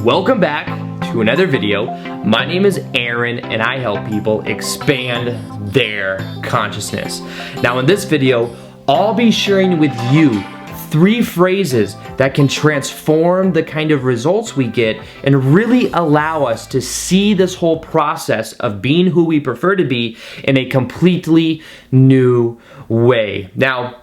Welcome back to another video. My name is Aaron and I help people expand their consciousness. Now in this video, I'll be sharing with you 3 phrases that can transform the kind of results we get and really allow us to see this whole process of being who we prefer to be in a completely new way. Now,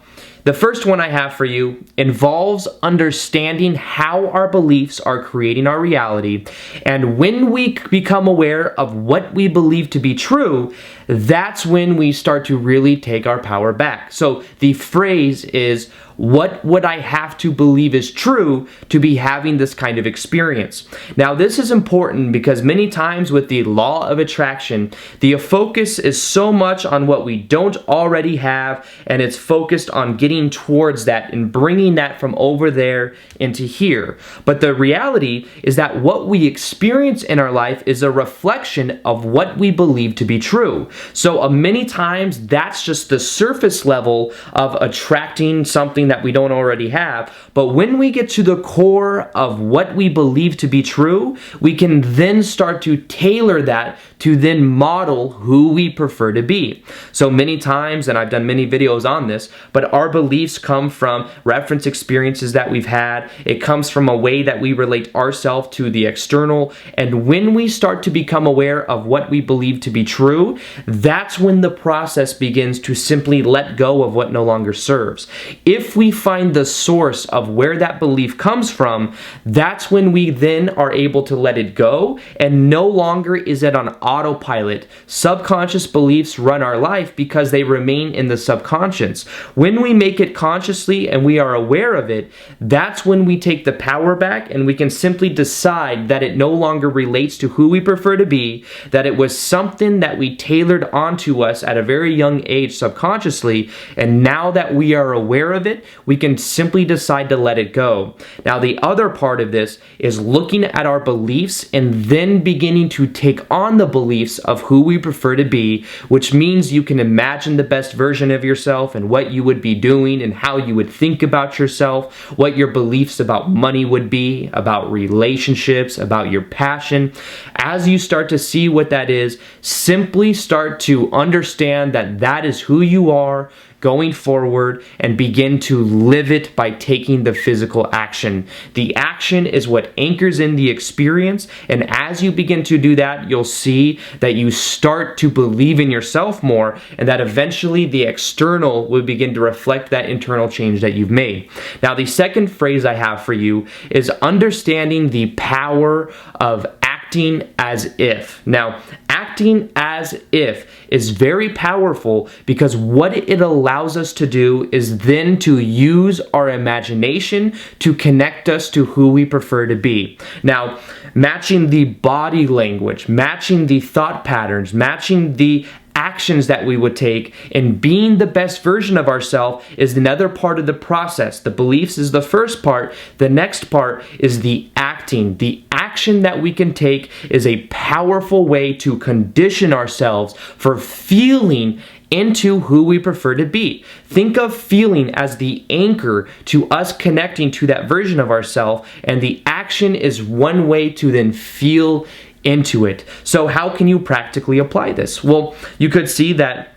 the first one I have for you involves understanding how our beliefs are creating our reality. And when we become aware of what we believe to be true, that's when we start to really take our power back. So the phrase is, what would I have to believe is true to be having this kind of experience? Now this is important because many times with the law of attraction, the focus is so much on what we don't already have, and it's focused on getting towards that and bringing that from over there into here. But the reality is that what we experience in our life is a reflection of what we believe to be true. So many times that's just the surface level of attracting something that we don't already have. But when we get to the core of what we believe to be true, we can then start to tailor that to then model who we prefer to be. So many times, and I've done many videos on this, but our beliefs come from reference experiences that we've had. It comes from a way that we relate ourselves to the external. And when we start to become aware of what we believe to be true, that's when the process begins to simply let go of what no longer serves. If we find the source of where that belief comes from, that's when we then are able to let it go, and no longer is it on autopilot. Subconscious beliefs run our life because they remain in the subconscious. When we make it consciously and we are aware of it, that's when we take the power back and we can simply decide that it no longer relates to who we prefer to be, that it was something that we tailored onto us at a very young age subconsciously, and now that we are aware of it, we can simply decide to let it go. Now the other part of this is looking at our beliefs and then beginning to take on the beliefs of who we prefer to be, which means you can imagine the best version of yourself and what you would be doing and how you would think about yourself, what your beliefs about money would be, about relationships, about your passion. As you start to see what that is, simply start to understand that that is who you are going forward and begin to live it by taking the physical action. The action is what anchors in the experience, and as you begin to do that, you'll see that you start to believe in yourself more, and that eventually the external will begin to reflect that internal change that you've made. Now the second phrase I have for you is understanding the power of acting as if. Now, acting as if is very powerful because what it allows us to do is then to use our imagination to connect us to who we prefer to be. Now, matching the body language, matching the thought patterns, matching the actions that we would take, and being the best version of ourselves is another part of the process. The beliefs is the first part. The next part is the acting. The action that we can take is a powerful way to condition ourselves for feeling into who we prefer to be. Think of feeling as the anchor to us connecting to that version of ourselves, and the action is one way to then feel into it. So how can you practically apply this? Well, you could see that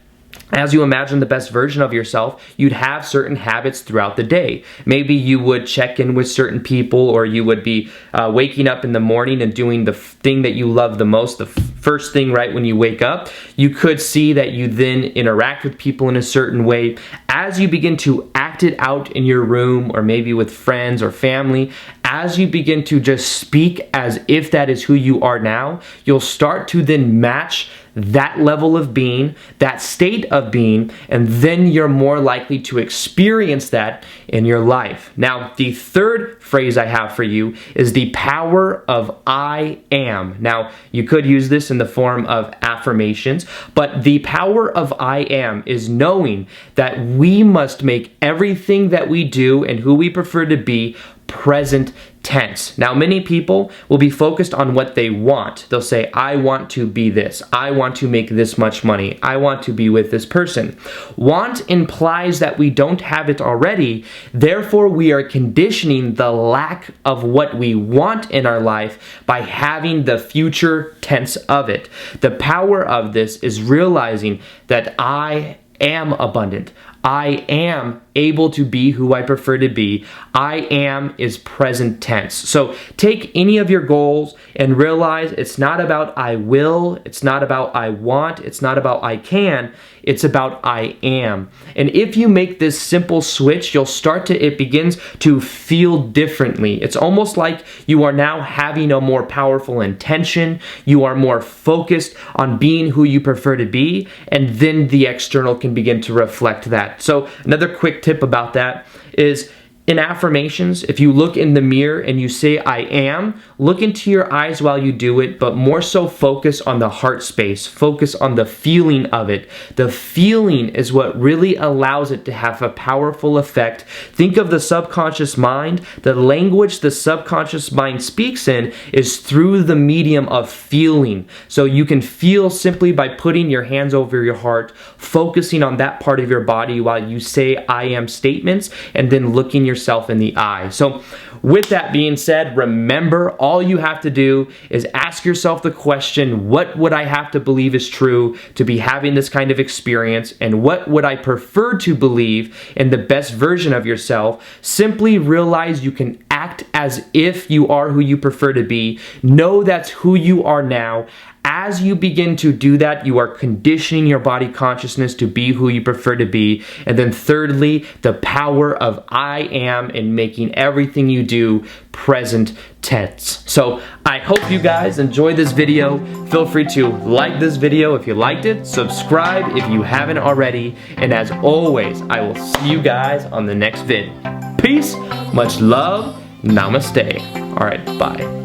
as you imagine the best version of yourself, you'd have certain habits throughout the day. Maybe you would check in with certain people, or you would be waking up in the morning and doing the thing that you love the most, the first thing right when you wake up. You could see that you then interact with people in a certain way. As you begin to act it out in your room, or maybe with friends or family, as you begin to just speak as if that is who you are now, you'll start to then match that level of being, that state of being, and then you're more likely to experience that in your life. Now, the third phrase I have for you is the power of I am. Now, you could use this in the form of affirmations, but the power of I am is knowing that we must make everything that we do and who we prefer to be present tense. Now, many people will be focused on what they want. They'll say, I want to be this. I want to make this much money. I want to be with this person. Want implies that we don't have it already. Therefore, we are conditioning the lack of what we want in our life by having the future tense of it. The power of this is realizing that I am abundant. I am able to be who I prefer to be. I am is present tense. So take any of your goals and realize it's not about I will, it's not about I want, it's not about I can, it's about I am. And if you make this simple switch, it begins to feel differently. It's almost like you are now having a more powerful intention, you are more focused on being who you prefer to be, and then the external can begin to reflect that. So another quick tip about that is in affirmations, if you look in the mirror and you say, I am, look into your eyes while you do it, but more so focus on the heart space. Focus on the feeling of it. The feeling is what really allows it to have a powerful effect. Think of the subconscious mind. The language the subconscious mind speaks in is through the medium of feeling. So you can feel simply by putting your hands over your heart, focusing on that part of your body while you say I am statements, and then looking yourself in the eye. So with that being said, remember, all you have to do is ask yourself the question, what would I have to believe is true to be having this kind of experience, and what would I prefer to believe in the best version of yourself? Simply realize you can act as if you are who you prefer to be. Know that's who you are now. As you begin to do that, you are conditioning your body consciousness to be who you prefer to be. And then thirdly, the power of I am in making everything you do present tense. So I hope you guys enjoyed this video. Feel free to like this video if you liked it, subscribe if you haven't already, and as always, I will see you guys on the next vid. Peace, much love, namaste. All right, bye.